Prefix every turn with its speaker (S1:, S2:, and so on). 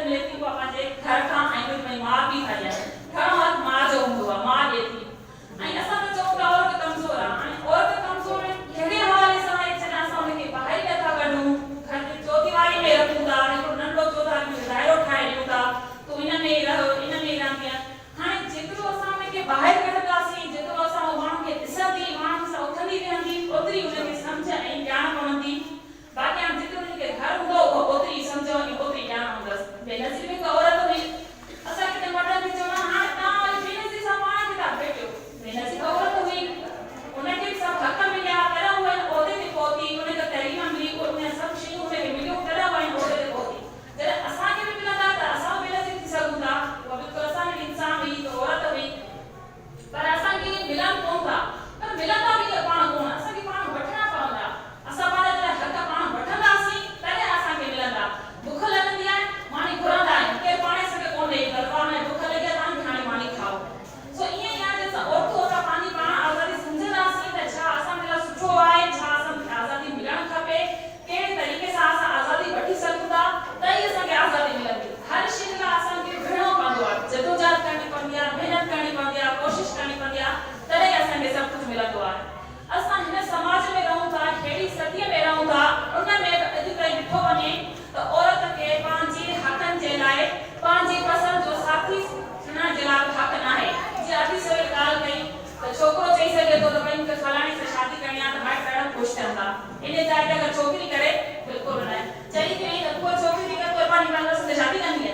S1: मिले थी वो पंहिंजे घर खां ऐं मुंहिंजी माउ पीउ था ॾियनि घणो हक़ माउ जो हूंदो आहे माउ ॾिए थी ऐं असां त चऊं था औरत कमज़ोर आहे ऐं औरत कमज़ोर कहिड़े हवाले सां आहे जॾहिं असां हुनखे ॿाहिरि नथा कढूं घर जी चौदीवारी में रखूं था हिकिड़ो नंढो चौधारी में दाइरो ठाहे ॾियूं था तूं इन में ई रहो इन में ई रहंदी हाणे जेतिरो असां हुनखे ॿाहिरि कढंदासीं जेतिरो असां उहो माण्हू खे ॾिसंदी माण्हुनि सां उथंदी वेहंदी ओतिरी हुनखे सम्झ ऐं ॼाण पवंदी बाक़ी हाणे जेतिरो हुनखे घर हूंदो ओतिरी सम्झ ऐं ओतिरी ॼाण हूंदसि बेनज़ीर में हिकु औरत हुई असां किथे मर्दनि खे चवंदा हाणे तव्हां वरी बेनज़ीर सां पाण खे था भेटियो बेनज़ीर औरत हुई उनखे सभु हक़ मिलिया तॾहिं उहा उहिदे ते पहुती उनखे तइलीम मिली उन सभु शयूं उनखे मिलियूं तॾहिं उहा उहिदे ते पहुती जॾहिं असांखे बि मिलंदा त असां बेनज़ीर थी सघूं था उहा बिल्कुलु असांजी इंसान हुई त औरत हुई पर असांखे मिलनि कोन था पर मिलंदा बि त पाण कोन असांखे पाण वठणा पवंदा असां पंहिंजा जॾहिं हक़ पाण वठंदासीं तॾहिं असांखे मिलंदा बुख लॻंदी आहे मानी घुरंदा आहियूं केरु पाण सघे कोन्हे भॻवान में बुख लॻी आहे तव्हांखे हाणे मानी खाओ सो ईअं ई आहे असां औरतूं असां पंहिंजी पाण आज़ादी सम्झंदासीं त छा असांजे लाइ सुठो आहे छा असांखे आज़ादी मिलणु खपे कहिड़े तरीक़े सां असां आज़ादी वठी सघूं था त ई असांखे आज़ादी मिलंदी हर शइ लाइ असांखे विढ़णो पवंदो आहे जदोजहद करणी पवंदी आहे महिनत करणी पवंदी आहे कोशिशि करणी पवंदी आहे तॾहिं असांखे सभु कुझु मिलंदो आहे असां हिन समाज में रहूं था अहिड़ी सतीअ में रहूं था उन में अॼु ताईं ॾिठो वञे त औरत खे पंहिंजे हक़नि जे लाइ पंहिंजी पसंदि जो साथी चुनण जे लाइ हक़ न आहे जीअं अॼु सवेल ॻाल्हि कई त छोकिरो चई सघे थो त भई मूंखे फलाणी सां शादी करणी आहे त माइट ॾाढा ख़ुशि थियनि था इन जाइ ते अगरि छोकिरी करे बिल्कुलु न चई थी त उहा छोकिरी खे पंहिंजी पसंदि सां शादी कंदी